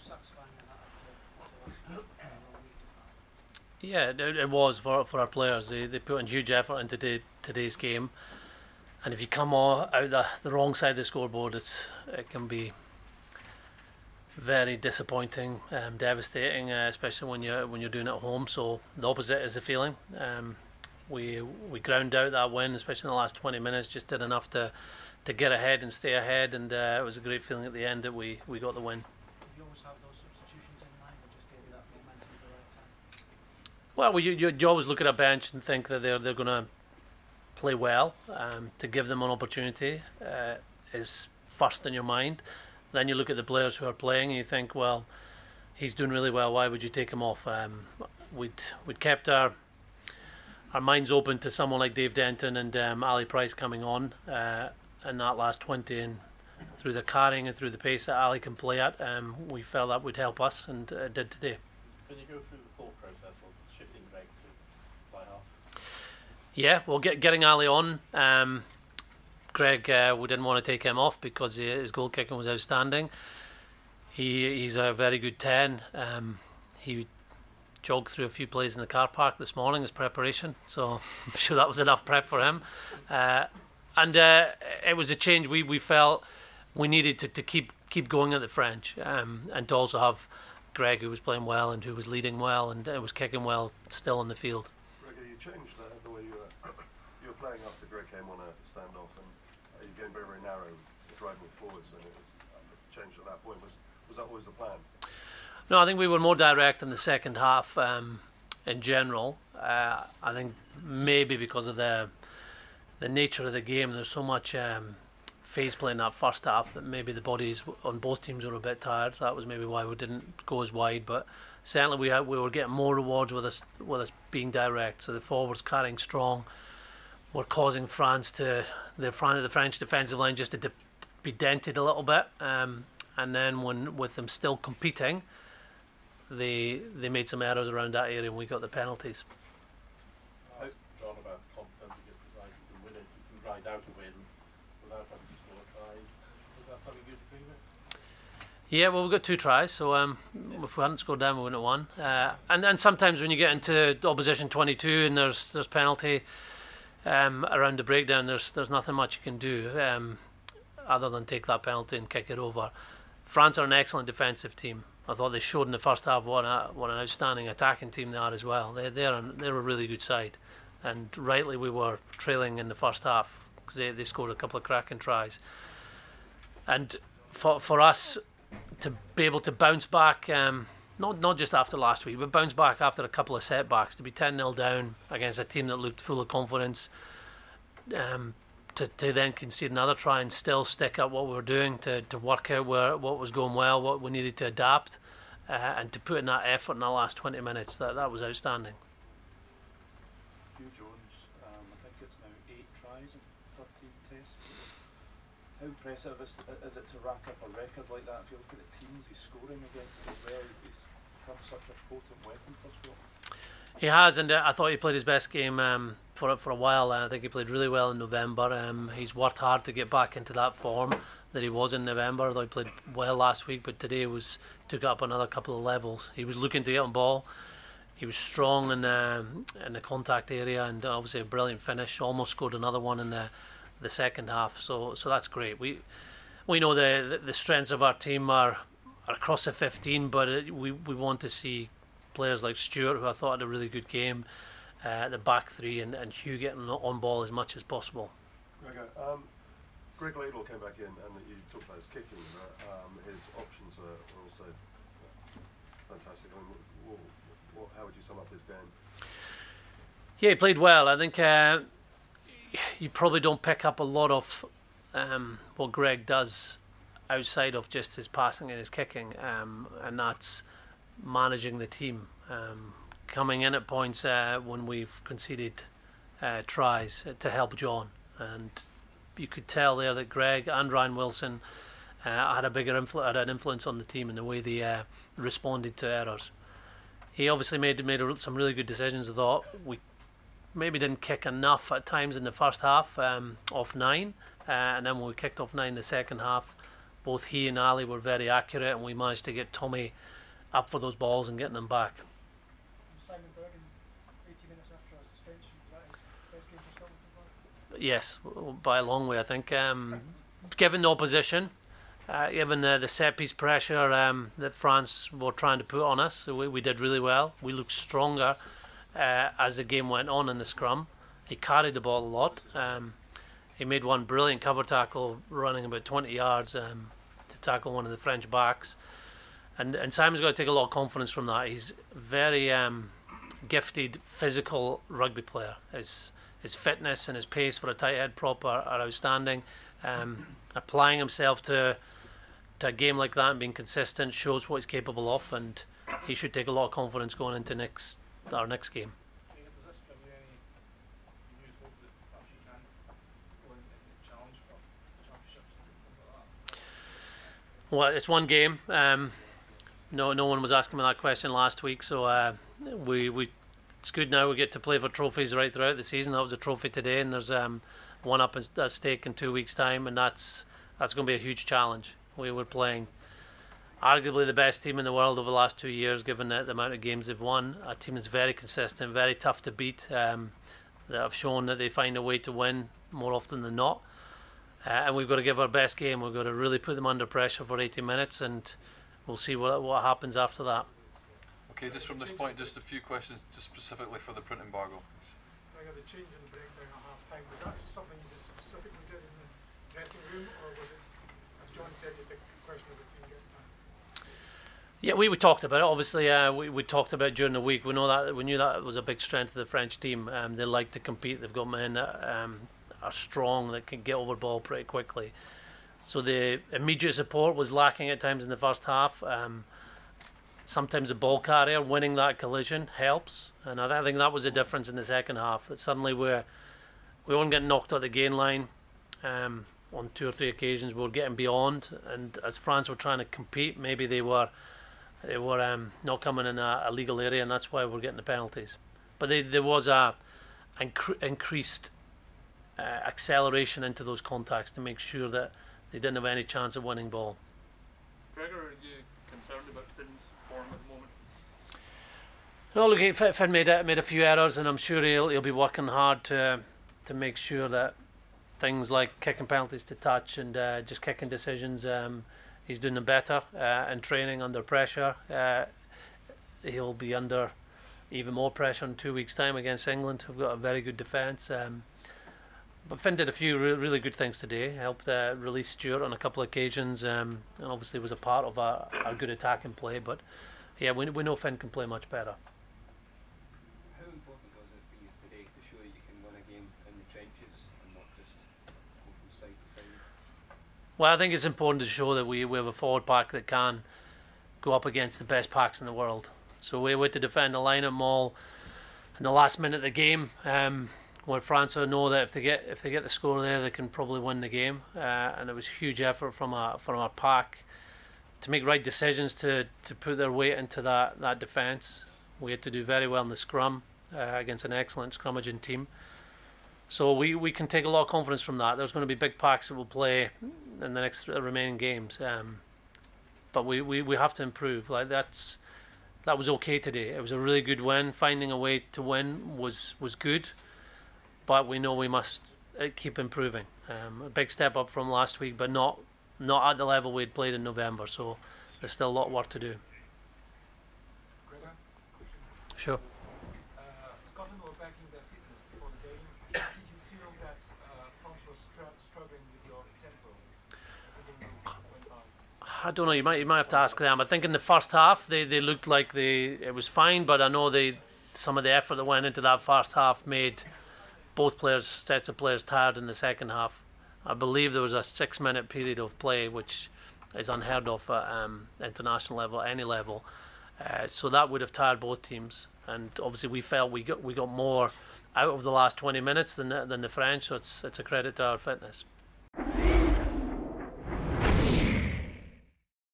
satisfying that after Yeah, it was for our players. They put in huge effort into today's game, and if you come out the wrong side of the scoreboard, it can be very disappointing, devastating, especially when you're doing it at home. So the opposite is the feeling. We ground out that win, especially in the last 20 minutes. Just did enough to get ahead and stay ahead, and it was a great feeling at the end that we got the win. you always have those substitutions in mind that just gave you that momentum at the right time? Well, you always look at a bench and think that they're going to play well. To give them an opportunity is first in your mind. Then you look at the players who are playing and you think, well, he's doing really well. Why would you take him off? We'd kept our minds open to someone like Dave Denton and Ali Price coming on in that last 20, and through the carrying and through the pace that Ali can play at, we felt that would help us, and it did today. Can you go through the thought process of shifting Greg to fly half? Yeah, well, getting Ali on. Greg, we didn't want to take him off because his goal kicking was outstanding. He's a very good 10. He jogged through a few plays in the car park this morning as preparation, so I'm sure that was enough prep for him. And it was a change we felt we needed to keep going at the French, and to also have Greg, who was playing well and who was leading well and was kicking well, still on the field. Gregor, you changed the way you were playing after Greg came on a standoff, and you getting very, very narrow, driving forwards, and it was changed at that point. Was that always the plan? No, I think we were more direct in the second half in general. I think maybe because of the nature of the game, there's so much phase play in that first half that maybe the bodies on both teams were a bit tired. That was maybe why we didn't go as wide, but certainly we were getting more rewards with us being direct. So the forwards carrying strong were causing the French defensive line just to be dented a little bit, and then with them still competing, they made some errors around that area and we got the penalties. John, about confidence against the side, you can win it, you can ride out a win without having to score tries. Is that something you'd agree with? Yeah, well, we got 2 tries, so if we hadn't scored them, we wouldn't have won. And sometimes when you get into opposition 22 and there's penalty around the breakdown, there's nothing much you can do other than take that penalty and kick it over. France are an excellent defensive team. I thought they showed in the first half what an outstanding attacking team they are as well. They're a really good side, and rightly we were trailing in the first half because they scored a couple of cracking tries. And for us to be able to bounce back, not just after last week, but bounce back after a couple of setbacks, to be 10-0 down against a team that looked full of confidence, to then concede another try and still stick up what we were doing, to work out what was going well, what we needed to adapt, and to put in that effort in the last 20 minutes, that was outstanding. Hugh Jones, I think it's now 8 tries in 13 tests. How impressive is it to rack up a record like that? If you look at the teams he's scoring against as well, he's become such a potent weapon for Scotland. He has, and I thought he played his best game for a while. I think he played really well in November. He's worked hard to get back into that form that he was in November. I thought he played well last week, but today took up another couple of levels. He was looking to get on ball. He was strong in the contact area, and obviously a brilliant finish. Almost scored another one in the second half. So that's great. We know the strengths of our team are across the 15, but we want to see players like Stewart, who I thought had a really good game, the back 3, and Hugh getting on ball as much as possible. Gregor, Greg Laidlaw came back in, and you talked about his kicking, but his options were also fantastic. I mean, how would you sum up his game? Yeah, he played well. I think you probably don't pick up a lot of what Greg does outside of just his passing and his kicking, and that's managing the team, coming in at points when we've conceded tries to help John, and you could tell there that Greg and Ryan Wilson had an influence on the team in the way they responded to errors. He obviously made some really good decisions. I thought we maybe didn't kick enough at times in the first half, off 9, and then when we kicked off 9 in the second half, both he and Ali were very accurate, and we managed to get Tommy up for those balls and getting them back. Simon Bergen, 80 minutes after a suspension, was that his best game for Scotland so far? Yes, by a long way, I think. Given the opposition, given the set piece pressure that France were trying to put on us, we did really well. We looked stronger as the game went on in the scrum. He carried the ball a lot. He made one brilliant cover tackle running about 20 yards to tackle one of the French backs. And Simon's got to take a lot of confidence from that. He's very gifted physical rugby player. His fitness and his pace for a tight head prop are outstanding. Applying himself to a game like that and being consistent shows what he's capable of, and he should take a lot of confidence going into our next game. Does this give you any renewed hope that perhaps you can go and challenge for championships and things like that? Well, it's one game. No one was asking me that question last week, so it's good now we get to play for trophies right throughout the season. That was a trophy today, and there's one up at stake in 2 weeks' time, and that's going to be a huge challenge. We were playing arguably the best team in the world over the last 2 years, given the amount of games they've won. A team that's very consistent, very tough to beat, that have shown that they find a way to win more often than not. And we've got to give our best game. We've got to really put them under pressure for 80 minutes, and we'll see what happens after that. Okay, just from this point, just a few questions just specifically for the print embargo. Gregor, the change in the breakdown at half time, was that something you just specifically did in the dressing room, or was it, as John said, just a question of the team getting time? Yeah, we talked about it. Obviously, we talked about it during the week. We knew that was a big strength of the French team. They like to compete. They've got men that are strong, that can get over the ball pretty quickly. So the immediate support was lacking at times in the first half. Sometimes the ball carrier winning that collision helps, and I think that was the difference in the second half. That suddenly we weren't getting knocked out the gain line on 2 or 3 occasions. We were getting beyond, and as France were trying to compete, maybe they were not coming in a legal area, and that's why we're getting the penalties. But there was a increased acceleration into those contacts to make sure that they didn't have any chance of winning ball. Gregor, are you concerned about Finn's form at the moment? No, look, Finn made a few errors, and I'm sure he'll be working hard to make sure that things like kicking penalties to touch and just kicking decisions, he's doing them better in training under pressure. He'll be under even more pressure in 2 weeks' time against England, who've got a very good defence. But Finn did a few really good things today. Helped release Stewart on a couple of occasions, and obviously was a part of a good attacking play. But yeah, we know Finn can play much better. How important was it for you today to show that you can win a game in the trenches and not just go from side to side? Well, I think it's important to show that we have a forward pack that can go up against the best packs in the world. So we had to defend the line-up maul in the last minute of the game. Where France know that if they get the score there, they can probably win the game, and it was huge effort from our pack to make right decisions to put their weight into that defence. We had to do very well in the scrum against an excellent scrummaging team. So we can take a lot of confidence from that. There's going to be big packs that will play in the next remaining games, but we have to improve. Like that was okay today. It was a really good win. Finding a way to win was good. But we know we must keep improving. A big step up from last week, but not at the level we'd played in November. So there's still a lot of work to do. Gregor? Sure. Scotland were backing their fitness before the game. Did you feel that France was struggling with your tempo? I don't know. You might have to ask them. I think in the first half they looked like it was fine, but I know some of the effort that went into that first half made both sets of players tired in the second half. I believe there was a 6-minute period of play, which is unheard of at international level, any level. So that would have tired both teams. And obviously we felt we got more out of the last 20 minutes than the French. So it's a credit to our fitness.